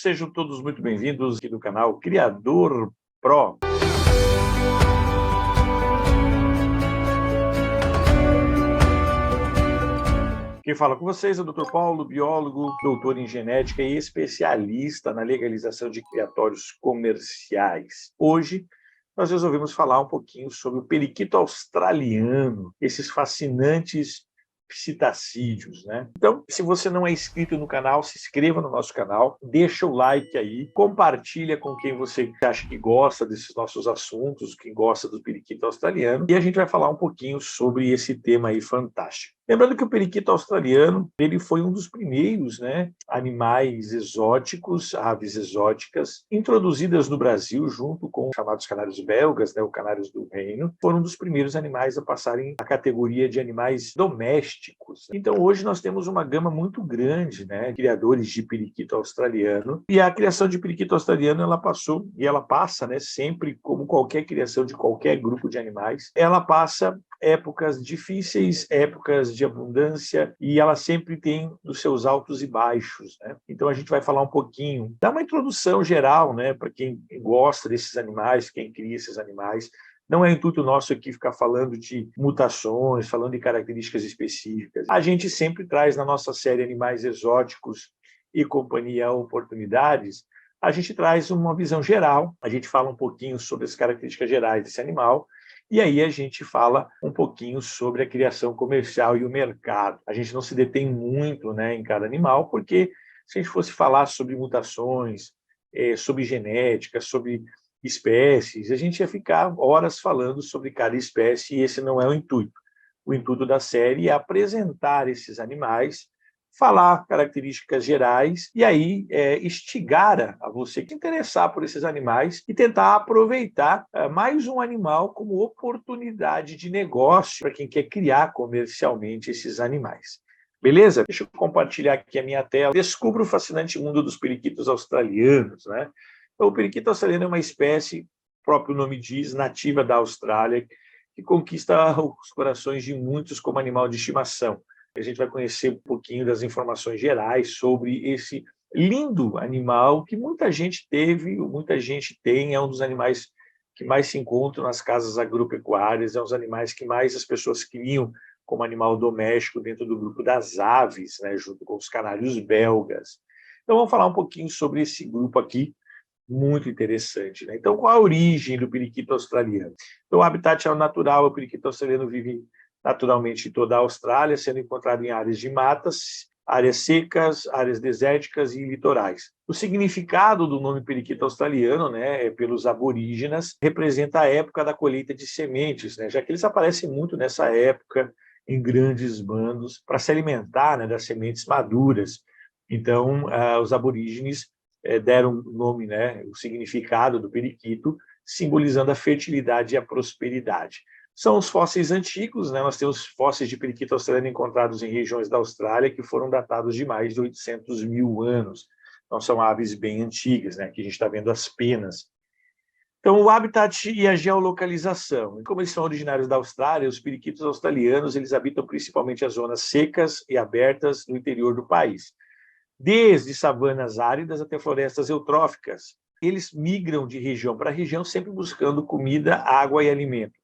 Sejam todos muito bem-vindos aqui do canal Criador Pro. Quem fala com vocês é o Dr. Paulo, biólogo, doutor em genética e especialista na legalização de criatórios comerciais. Hoje, nós resolvemos falar um pouquinho sobre o periquito australiano, esses fascinantes psitacídeos, né? Então, se você não é inscrito no canal, se inscreva no nosso canal, deixa o like aí, compartilha com quem você acha que gosta desses nossos assuntos, quem gosta do periquito australiano, e a gente vai falar um pouquinho sobre esse tema aí fantástico. Lembrando que o periquito australiano, ele foi um dos primeiros, né, animais exóticos, aves exóticas, introduzidas no Brasil junto com os chamados canários belgas, né, os canários do reino, foram um dos primeiros animais a passarem a categoria de animais domésticos. Então hoje nós temos uma gama muito grande, né, de criadores de periquito australiano, e a criação de periquito australiano ela passou, e ela passa, né, sempre como qualquer criação de qualquer grupo de animais, ela passa épocas difíceis, épocas de abundância, e ela sempre tem os seus altos e baixos, né? Então a gente vai falar um pouquinho, dar uma introdução geral, né, para quem gosta desses animais, quem cria esses animais. Não é intuito nosso aqui ficar falando de mutações, falando de características específicas. A gente sempre traz na nossa série Animais Exóticos e Companhia Oportunidades, a gente traz uma visão geral, a gente fala um pouquinho sobre as características gerais desse animal, e aí a gente fala um pouquinho sobre a criação comercial e o mercado. A gente não se detém muito, né, em cada animal, porque se a gente fosse falar sobre mutações, sobre genética, sobre espécies, a gente ia ficar horas falando sobre cada espécie, e esse não é o intuito. O intuito da série é apresentar esses animais, falar características gerais e aí instigar a você que se interessar por esses animais e tentar aproveitar mais um animal como oportunidade de negócio para quem quer criar comercialmente esses animais. Beleza? Deixa eu compartilhar aqui a minha tela. Descubra o fascinante mundo dos periquitos australianos, né? Então, o periquito australiano é uma espécie, o próprio nome diz, nativa da Austrália, que conquista os corações de muitos como animal de estimação. A gente vai conhecer um pouquinho das informações gerais sobre esse lindo animal que muita gente teve, muita gente tem, é um dos animais que mais se encontram nas casas agropecuárias, é um dos animais que mais as pessoas criam como animal doméstico dentro do grupo das aves, né, junto com os canários belgas. Então vamos falar um pouquinho sobre esse grupo aqui, muito interessante, né? Então, qual a origem do periquito australiano? Então, o habitat natural, o periquito australiano vive naturalmente em toda a Austrália, sendo encontrado em áreas de matas, áreas secas, áreas desérticas e litorais. O significado do nome periquito australiano, né, pelos aborígenas, representa a época da colheita de sementes, né, já que eles aparecem muito nessa época em grandes bandos para se alimentar, né, das sementes maduras. Então, os aborígenes deram o nome, né, o significado do periquito, simbolizando a fertilidade e a prosperidade. São os fósseis antigos, né? Nós temos fósseis de periquito australiano encontrados em regiões da Austrália que foram datados de mais de 800 mil anos. Então, são aves bem antigas, né? Aqui a gente está vendo as penas. Então, o habitat e a geolocalização. Como eles são originários da Austrália, os periquitos australianos eles habitam principalmente as zonas secas e abertas no interior do país. Desde savanas áridas até florestas eutróficas. Eles migram de região para região, sempre buscando comida, água e alimento.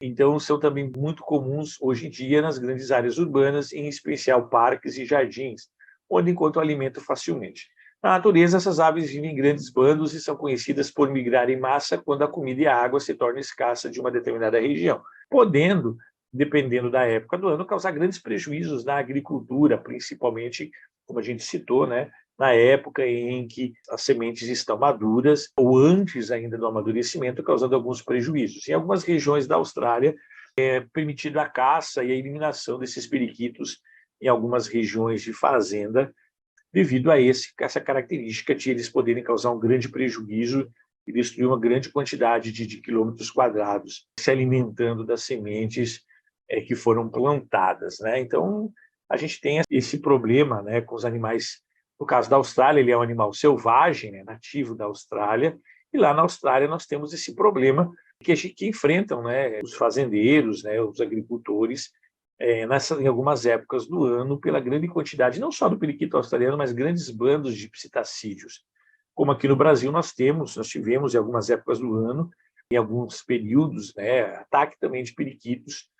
Então, são também muito comuns hoje em dia nas grandes áreas urbanas, em especial parques e jardins, onde encontram alimento facilmente. Na natureza, essas aves vivem em grandes bandos e são conhecidas por migrar em massa quando a comida e a água se tornam escassa de uma determinada região, podendo, dependendo da época do ano, causar grandes prejuízos na agricultura, principalmente, como a gente citou, né, na época em que as sementes estão maduras ou antes ainda do amadurecimento, causando alguns prejuízos. Em algumas regiões da Austrália, é permitida a caça e a eliminação desses periquitos em algumas regiões de fazenda, devido a essa característica de eles poderem causar um grande prejuízo e destruir uma grande quantidade de quilômetros quadrados, se alimentando das sementes que foram plantadas, né? Então, a gente tem esse problema, né, com os animais. No caso da Austrália, ele é um animal selvagem, né, nativo da Austrália, e lá na Austrália nós temos esse problema que enfrentam, né, os fazendeiros, né, os agricultores, em algumas épocas do ano, pela grande quantidade, não só do periquito australiano, mas grandes bandos de psitacídeos. como aqui no Brasil nós tivemos em algumas épocas do ano, em alguns períodos, né, ataque também de periquitos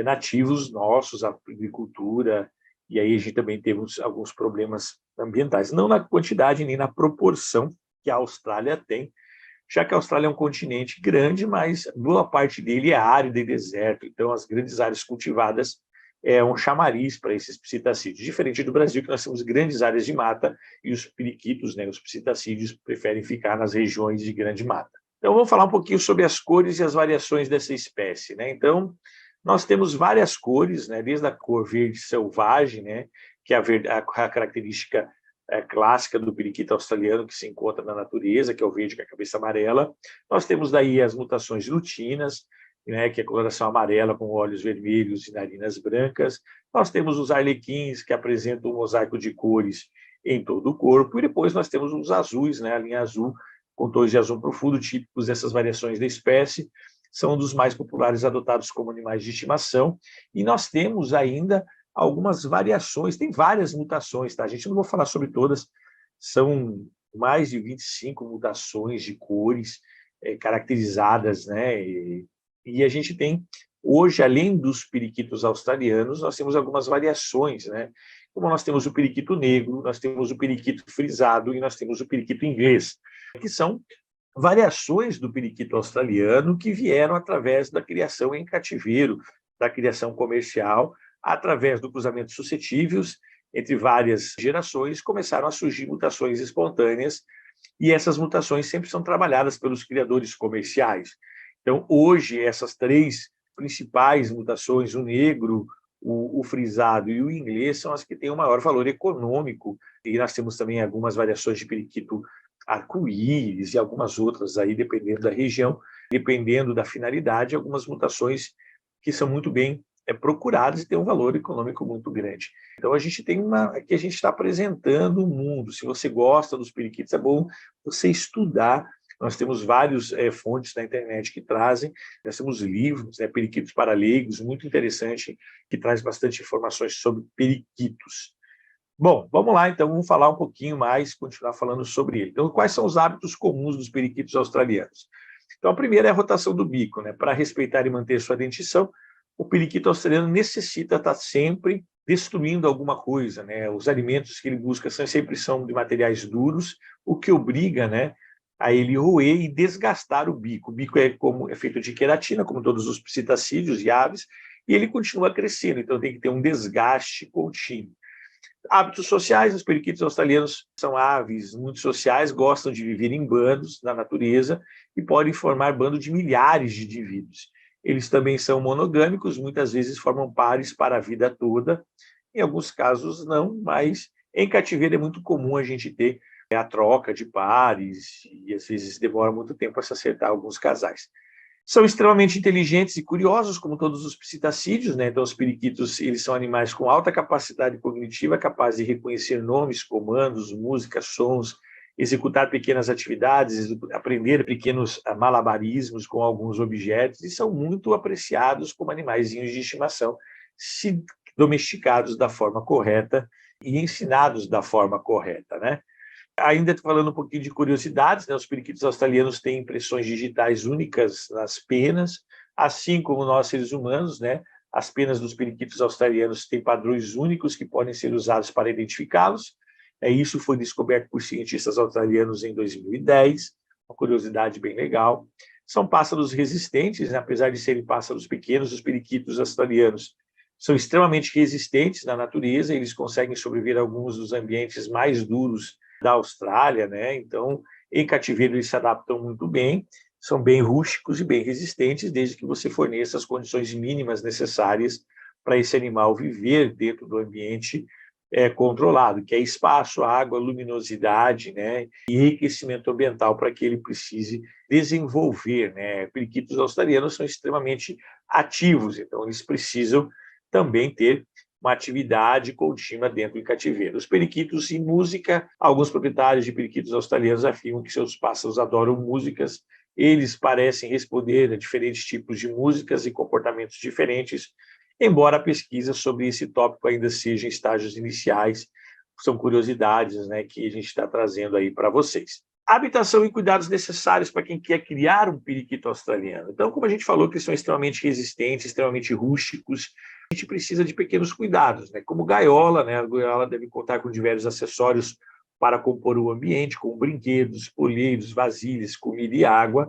nativos nossos, a agricultura, e aí a gente também teve alguns problemas ambientais, não na quantidade nem na proporção que a Austrália tem, já que a Austrália é um continente grande, mas boa parte dele é árido e deserto, então as grandes áreas cultivadas é um chamariz para esses psitacídeos, diferente do Brasil, que nós temos grandes áreas de mata e os periquitos, né, os psitacídeos, preferem ficar nas regiões de grande mata. Então, vamos falar um pouquinho sobre as cores e as variações dessa espécie, né? Então, nós temos várias cores, né? Desde a cor verde selvagem, né? Que é a característica clássica do periquito australiano que se encontra na natureza, que é o verde com a cabeça amarela. Nós temos daí as mutações lutinas, né, que é a coloração amarela com olhos vermelhos e narinas brancas. Nós temos os arlequins, que apresentam um mosaico de cores em todo o corpo. E depois nós temos os azuis, né, a linha azul, com tons de azul profundo, típicos dessas variações da espécie. São um dos mais populares adotados como animais de estimação. E nós temos ainda algumas variações, tem várias mutações, tá? A gente não vai falar sobre todas, são mais de 25 mutações de cores caracterizadas, né? E a gente tem, hoje, além dos periquitos australianos, nós temos algumas variações, né? Como nós temos o periquito negro, nós temos o periquito frisado e nós temos o periquito inglês, que são variações do periquito australiano que vieram através da criação em cativeiro, da criação comercial, através do cruzamento suscetíveis entre várias gerações, começaram a surgir mutações espontâneas, e essas mutações sempre são trabalhadas pelos criadores comerciais. Então, hoje, essas três principais mutações, o negro, o frisado e o inglês, são as que têm o maior valor econômico, e nós temos também algumas variações de periquito arco-íris e algumas outras aí, dependendo da região, dependendo da finalidade, algumas mutações que são muito bem procuradas e têm um valor econômico muito grande. Então, a gente tem aqui a gente está apresentando o mundo. Se você gosta dos periquitos, é bom você estudar. Nós temos várias fontes na internet que trazem, nós temos livros, né, Periquitos para Leigos, muito interessante, que traz bastante informações sobre periquitos. Bom, vamos lá, então, vamos falar um pouquinho mais, continuar falando sobre ele. Então, quais são os hábitos comuns dos periquitos australianos? Então, a primeira é a rotação do bico, né? Para respeitar e manter sua dentição, o periquito australiano necessita estar sempre destruindo alguma coisa, né? Os alimentos que ele busca sempre são de materiais duros, o que obriga, né, a ele roer e desgastar o bico. O bico é feito de queratina, como todos os psitacídeos e aves, e ele continua crescendo, então tem que ter um desgaste contínuo. Hábitos sociais, os periquitos australianos são aves muito sociais, gostam de viver em bandos na natureza e podem formar bando de milhares de indivíduos. Eles também são monogâmicos, muitas vezes formam pares para a vida toda, em alguns casos não, mas em cativeiro é muito comum a gente ter a troca de pares e às vezes demora muito tempo para se acertar alguns casais. São extremamente inteligentes e curiosos, como todos os psitacídeos, né? Então, os periquitos, eles são animais com alta capacidade cognitiva, capazes de reconhecer nomes, comandos, músicas, sons, executar pequenas atividades, aprender pequenos malabarismos com alguns objetos, e são muito apreciados como animaizinhos de estimação, se domesticados da forma correta e ensinados da forma correta, né? Ainda falando um pouquinho de curiosidades, né? Os periquitos australianos têm impressões digitais únicas nas penas, assim como nós, seres humanos, né? As penas dos periquitos australianos têm padrões únicos que podem ser usados para identificá-los. Isso foi descoberto por cientistas australianos em 2010, uma curiosidade bem legal. São pássaros resistentes, né? Apesar de serem pássaros pequenos, os periquitos australianos são extremamente resistentes na natureza, eles conseguem sobreviver a alguns dos ambientes mais duros da Austrália, né? Então, em cativeiro eles se adaptam muito bem, são bem rústicos e bem resistentes, desde que você forneça as condições mínimas necessárias para esse animal viver dentro do ambiente controlado, que é espaço, água, luminosidade, né? E enriquecimento ambiental para que ele precise desenvolver, né? Periquitos australianos são extremamente ativos, então eles precisam também ter uma atividade contínua dentro do cativeiro. Os periquitos e música, alguns proprietários de periquitos australianos afirmam que seus pássaros adoram músicas, eles parecem responder a diferentes tipos de músicas e comportamentos diferentes, embora a pesquisa sobre esse tópico ainda seja em estágios iniciais, são curiosidades, né, que a gente está trazendo aí para vocês. Habitação e cuidados necessários para quem quer criar um periquito australiano. Então, como a gente falou que eles são extremamente resistentes, extremamente rústicos, a gente precisa de pequenos cuidados, né? Como gaiola, né? A gaiola deve contar com diversos acessórios para compor o ambiente, como brinquedos, olheiros, vasilhas, comida e água.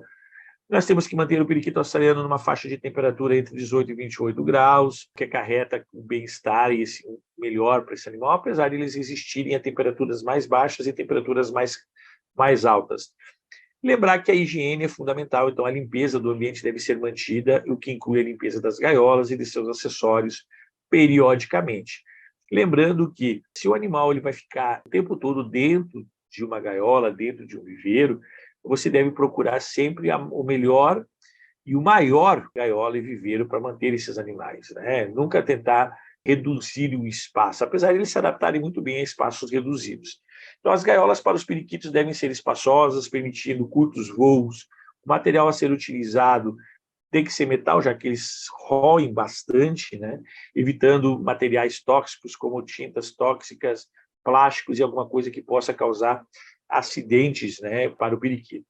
Nós temos que manter o periquito australiano numa faixa de temperatura entre 18 e 28 graus, que acarreta o bem-estar e o melhor para esse animal, apesar de eles existirem a temperaturas mais baixas e temperaturas mais altas. Lembrar que a higiene é fundamental, então a limpeza do ambiente deve ser mantida, o que inclui a limpeza das gaiolas e de seus acessórios periodicamente. Lembrando que se o animal ele vai ficar o tempo todo dentro de uma gaiola, dentro de um viveiro, você deve procurar sempre o melhor e o maior gaiola e viveiro para manter esses animais, né? Nunca tentar reduzir o espaço, apesar de eles se adaptarem muito bem a espaços reduzidos. Então, as gaiolas para os periquitos devem ser espaçosas, permitindo curtos voos. O material a ser utilizado tem que ser metal, já que eles roem bastante, né? Evitando materiais tóxicos como tintas tóxicas, plásticos e alguma coisa que possa causar acidentes, né, para o periquito.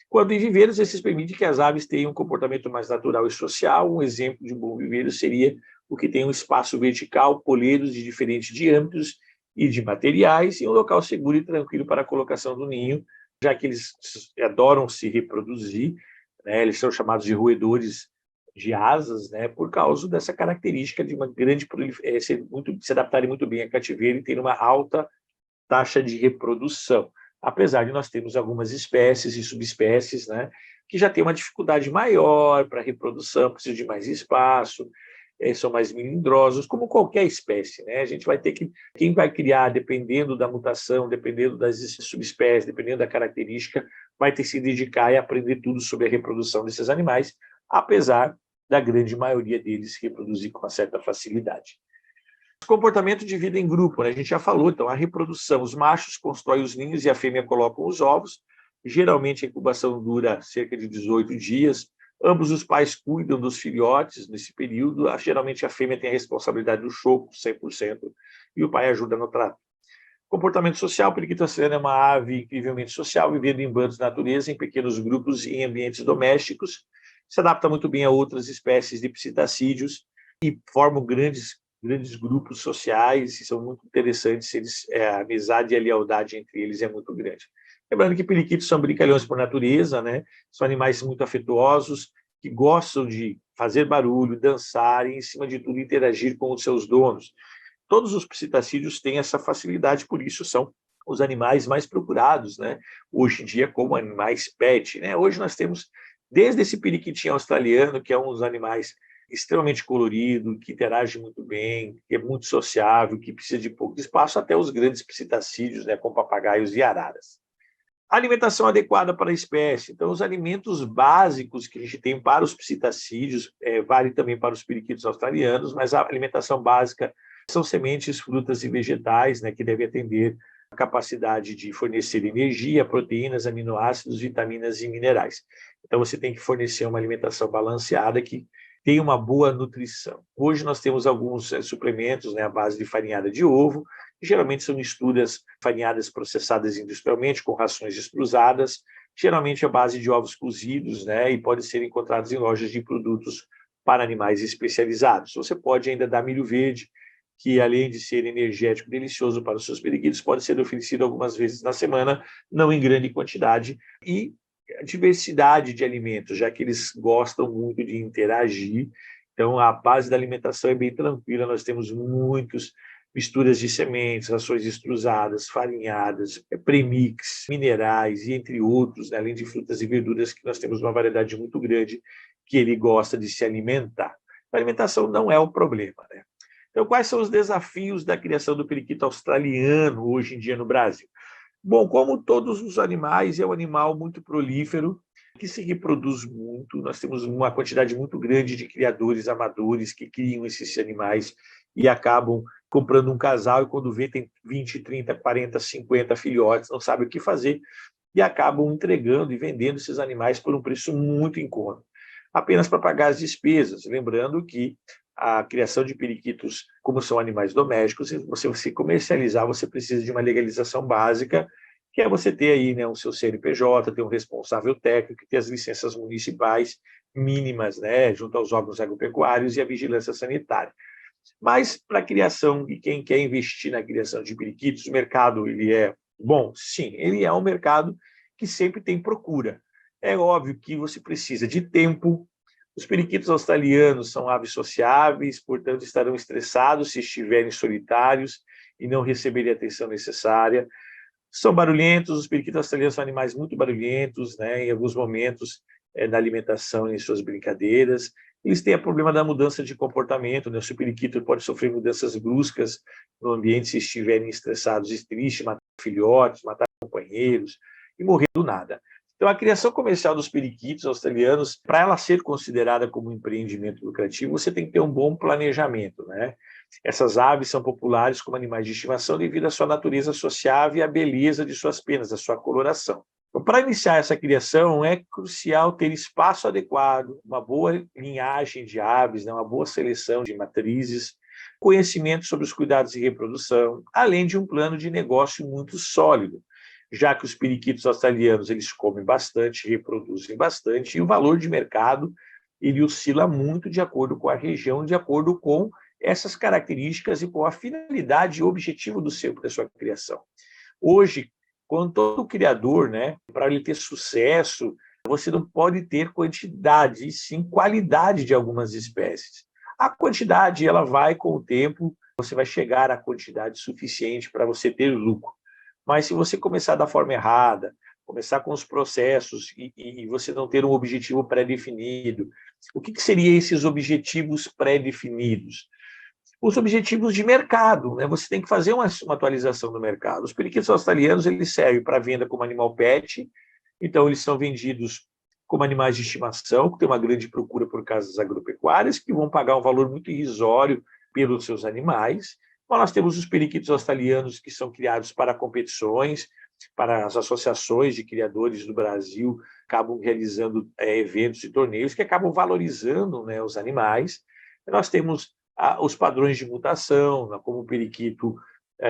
Quando em viveiros, esses permitem que as aves tenham um comportamento mais natural e social. Um exemplo de um bom viveiro seria o que tem um espaço vertical, poleiros de diferentes diâmetros e de materiais, e um local seguro e tranquilo para a colocação do ninho, já que eles adoram se reproduzir, né? Eles são chamados de roedores de asas, né? Por causa dessa característica de uma grande se adaptarem muito bem a cativeiro e ter uma alta taxa de reprodução, apesar de nós termos algumas espécies e subespécies, né, que já têm uma dificuldade maior para a reprodução, precisam de mais espaço, são mais melindrosos, como qualquer espécie, né? A gente vai ter que, quem vai criar, dependendo da mutação, dependendo das subespécies, dependendo da característica, vai ter que se dedicar e aprender tudo sobre a reprodução desses animais, apesar da grande maioria deles se reproduzir com uma certa facilidade. Comportamento de vida em grupo, né? A gente já falou, então, a reprodução. Os machos constroem os ninhos e a fêmea coloca os ovos. Geralmente, a incubação dura cerca de 18 dias. Ambos os pais cuidam dos filhotes nesse período. Geralmente, a fêmea tem a responsabilidade do choco, 100%, e o pai ajuda no trato. Comportamento social. O periquito australiano é uma ave incrivelmente social, vivendo em bandos de natureza, em pequenos grupos e em ambientes domésticos. Se adapta muito bem a outras espécies de psitacídeos e formam grandes grupos sociais, e são muito interessantes, a amizade e a lealdade entre eles é muito grande. Lembrando que periquitos são brincalhões por natureza, né? São animais muito afetuosos, que gostam de fazer barulho, dançar e, em cima de tudo, interagir com os seus donos. Todos os psitacídeos têm essa facilidade, por isso são os animais mais procurados, né? Hoje em dia, como animais pet, né? Hoje nós temos, desde esse periquitinho australiano, que é um dos animais extremamente colorido, que interage muito bem, que é muito sociável, que precisa de pouco espaço, até os grandes psitacídeos, né, como papagaios e araras. Alimentação adequada para a espécie. Então, os alimentos básicos que a gente tem para os psitacídeos, vale também para os periquitos australianos, mas a alimentação básica são sementes, frutas e vegetais, né, que devem atender a capacidade de fornecer energia, proteínas, aminoácidos, vitaminas e minerais. Então, você tem que fornecer uma alimentação balanceada que tem uma boa nutrição. Hoje nós temos alguns suplementos, né, à base de farinhada de ovo, que geralmente são misturas farinhadas processadas industrialmente, com rações extrusadas, geralmente à base de ovos cozidos, né, e podem ser encontrados em lojas de produtos para animais especializados. Você pode ainda dar milho verde, que além de ser energético e delicioso para os seus periquitos, pode ser oferecido algumas vezes na semana, não em grande quantidade, e a diversidade de alimentos, já que eles gostam muito de interagir. Então, a base da alimentação é bem tranquila, nós temos muitas misturas de sementes, rações extrusadas, farinhadas, premix, minerais e entre outros, né, além de frutas e verduras, que nós temos uma variedade muito grande que ele gosta de se alimentar. A alimentação não é o problema, né? Então, quais são os desafios da criação do periquito australiano hoje em dia no Brasil? Bom, como todos os animais, é um animal muito prolífero, que se reproduz muito. Nós temos uma quantidade muito grande de criadores amadores que criam esses animais e acabam comprando um casal e quando vê tem 20, 30, 40, 50 filhotes, não sabe o que fazer e acabam entregando e vendendo esses animais por um preço muito em conta, apenas para pagar as despesas. Lembrando que a criação de periquitos, como são animais domésticos, se você comercializar, você precisa de uma legalização básica que é você ter aí, né, o seu CNPJ, ter um responsável técnico, ter as licenças municipais mínimas, né, junto aos órgãos agropecuários e a vigilância sanitária. Mas para a criação, e quem quer investir na criação de periquitos, o mercado ele é bom? Sim, ele é um mercado que sempre tem procura. É óbvio que você precisa de tempo. Os periquitos australianos são aves sociáveis, portanto estarão estressados se estiverem solitários e não receberem a atenção necessária. São barulhentos, os periquitos australianos são animais muito barulhentos, né, em alguns momentos da alimentação e em suas brincadeiras. Eles têm o problema da mudança de comportamento, né? O periquito pode sofrer mudanças bruscas no ambiente se estiverem estressados e tristes, matar filhotes, matar companheiros e morrer do nada. Então, a criação comercial dos periquitos australianos, para ela ser considerada como um empreendimento lucrativo, você tem que ter um bom planejamento, né? Essas aves são populares como animais de estimação devido à sua natureza sociável e à beleza de suas penas, a sua coloração. Então, para iniciar essa criação, é crucial ter espaço adequado, uma boa linhagem de aves, né, uma boa seleção de matrizes, conhecimento sobre os cuidados de reprodução, além de um plano de negócio muito sólido, já que os periquitos australianos eles comem bastante, reproduzem bastante, e o valor de mercado ele oscila muito de acordo com a região, de acordo com essas características e com a finalidade e objetivo da sua criação. Hoje, quando todo criador, né, para ele ter sucesso, você não pode ter quantidade, e sim qualidade de algumas espécies. A quantidade ela vai com o tempo, você vai chegar à quantidade suficiente para você ter lucro. Mas se você começar da forma errada, começar com os processos e você não ter um objetivo pré-definido, o que seriam esses objetivos pré-definidos? Os objetivos de mercado, né? Você tem que fazer uma atualização do mercado. Os periquitos australianos eles servem para venda como animal pet, então eles são vendidos como animais de estimação, que tem uma grande procura por casas agropecuárias, que vão pagar um valor muito irrisório pelos seus animais. Mas nós temos os periquitos australianos que são criados para competições, para as associações de criadores do Brasil, acabam realizando eventos e torneios que acabam valorizando, né, os animais. Nós temos os padrões de mutação, como o periquito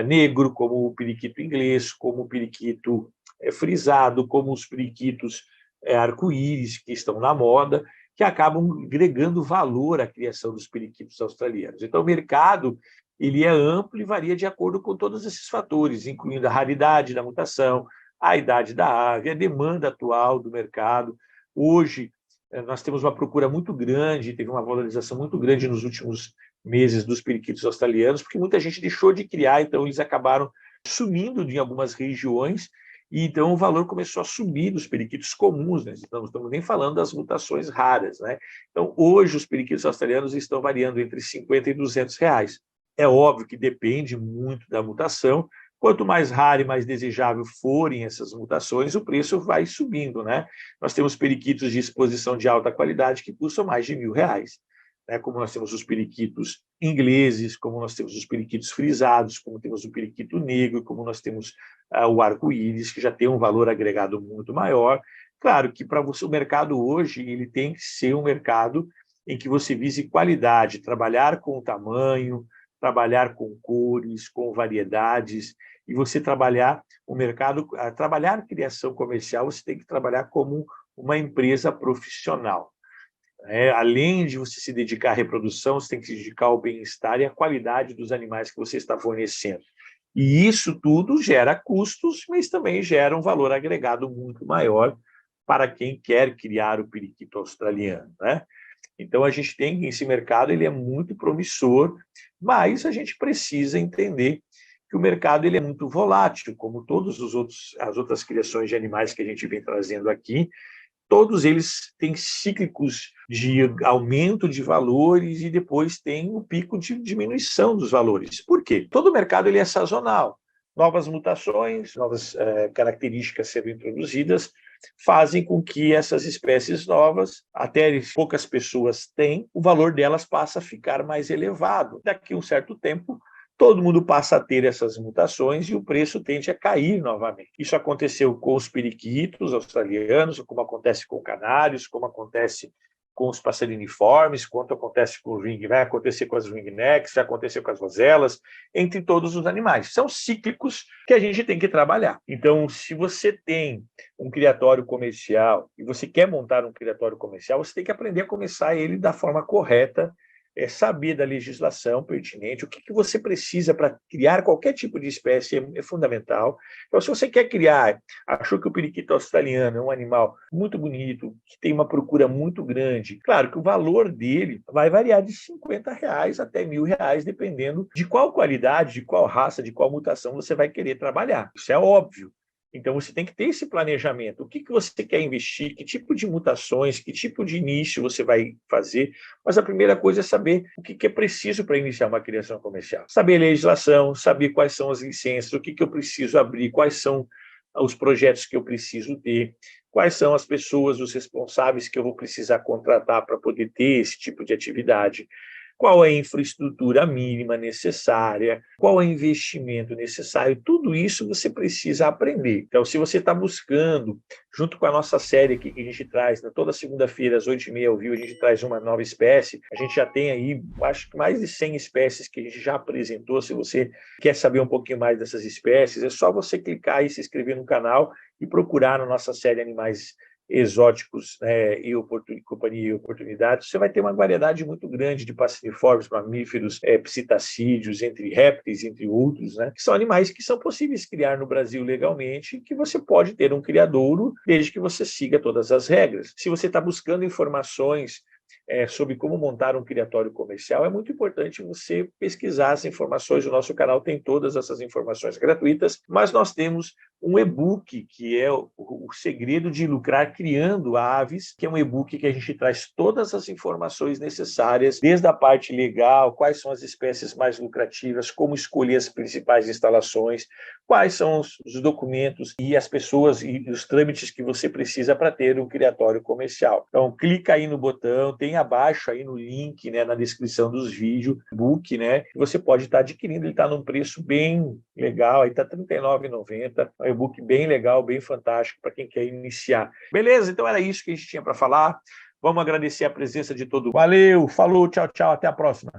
negro, como o periquito inglês, como o periquito frisado, como os periquitos arco-íris, que estão na moda, que acabam agregando valor à criação dos periquitos australianos. Então, o mercado ele é amplo e varia de acordo com todos esses fatores, incluindo a raridade da mutação, a idade da ave, a demanda atual do mercado. Hoje, nós temos uma procura muito grande, teve uma valorização muito grande nos últimos meses dos periquitos australianos, porque muita gente deixou de criar, então eles acabaram sumindo em algumas regiões, e então o valor começou a subir dos periquitos comuns, né? Então, não estamos nem falando das mutações raras, né? Então, hoje, os periquitos australianos estão variando entre R$50 e R$200. É óbvio que depende muito da mutação. Quanto mais raro e mais desejável forem essas mutações, o preço vai subindo, né? Nós temos periquitos de exposição de alta qualidade que custam mais de R$1.000, né? Como nós temos os periquitos ingleses, como nós temos os periquitos frisados, como temos o periquito negro, como nós temos o arco-íris, que já tem um valor agregado muito maior. Claro que para você o mercado hoje ele tem que ser um mercado em que você vise qualidade, trabalhar com o tamanho, trabalhar com cores, com variedades, e você trabalhar o mercado, trabalhar a criação comercial, você tem que trabalhar como uma empresa profissional. Além de você se dedicar à reprodução, você tem que se dedicar ao bem-estar e à qualidade dos animais que você está fornecendo. E isso tudo gera custos, mas também gera um valor agregado muito maior para quem quer criar o periquito australiano, né? Então, a gente tem esse mercado, ele é muito promissor, mas a gente precisa entender que o mercado ele é muito volátil, como todas as outras criações de animais que a gente vem trazendo aqui, todos eles têm cíclicos de aumento de valores e depois tem um pico de diminuição dos valores. Por quê? Todo mercado ele é sazonal. Novas mutações, novas características sendo introduzidas, fazem com que essas espécies novas, até poucas pessoas têm, o valor delas passa a ficar mais elevado. Daqui a um certo tempo, todo mundo passa a ter essas mutações e o preço tende a cair novamente. Isso aconteceu com os periquitos australianos, como acontece com canários, como acontece com os passeriniformes, quanto acontece com o ring, vai acontecer com as ringnecks, vai acontecer com as roselas, entre todos os animais. São cíclicos que a gente tem que trabalhar. Então, se você tem um criatório comercial e você quer montar um criatório comercial, você tem que aprender a começar ele da forma correta, saber da legislação pertinente, o que você precisa para criar qualquer tipo de espécie é fundamental. Então, se você quer criar, achou que o periquito australiano é um animal muito bonito, que tem uma procura muito grande, claro que o valor dele vai variar de R$ 50 até R$ 1.000, dependendo de qual qualidade, de qual raça, de qual mutação você vai querer trabalhar. Isso é óbvio. Então, você tem que ter esse planejamento. O que você quer investir, que tipo de mutações, que tipo de início você vai fazer. Mas a primeira coisa é saber o que é preciso para iniciar uma criação comercial. Saber a legislação, saber quais são as licenças, o que eu preciso abrir, quais são os projetos que eu preciso ter, quais são as pessoas, os responsáveis que eu vou precisar contratar para poder ter esse tipo de atividade. Qual é a infraestrutura mínima necessária, qual é o investimento necessário, tudo isso você precisa aprender. Então, se você está buscando, junto com a nossa série aqui que a gente traz, toda segunda-feira às 8h30 ao vivo, a gente traz uma nova espécie, a gente já tem aí, acho que mais de 100 espécies que a gente já apresentou. Se você quer saber um pouquinho mais dessas espécies, é só você clicar e se inscrever no canal e procurar na nossa série Animais Exóticos, e companhia e oportunidades. Você vai ter uma variedade muito grande de passeriformes, mamíferos, psitacídeos, entre répteis, entre outros, que são animais que são possíveis criar no Brasil legalmente, que você pode ter um criadouro desde que você siga todas as regras. Se você está buscando informações sobre como montar um criatório comercial, é muito importante você pesquisar as informações. O nosso canal tem todas essas informações gratuitas, mas nós temos um e-book que é o segredo de lucrar criando aves, que é um e-book que a gente traz todas as informações necessárias, desde a parte legal, quais são as espécies mais lucrativas, como escolher as principais instalações, quais são os documentos e as pessoas e os trâmites que você precisa para ter um criatório comercial. Então, clica aí no botão, tem abaixo aí no link, na descrição dos vídeos, book, você pode estar adquirindo. Ele está num preço bem legal, aí está R$ 39,90, é um e-book bem legal, bem fantástico para quem quer iniciar. Beleza? Então era isso que a gente tinha para falar. Vamos agradecer a presença de todo mundo. Valeu, falou, tchau, tchau, até a próxima.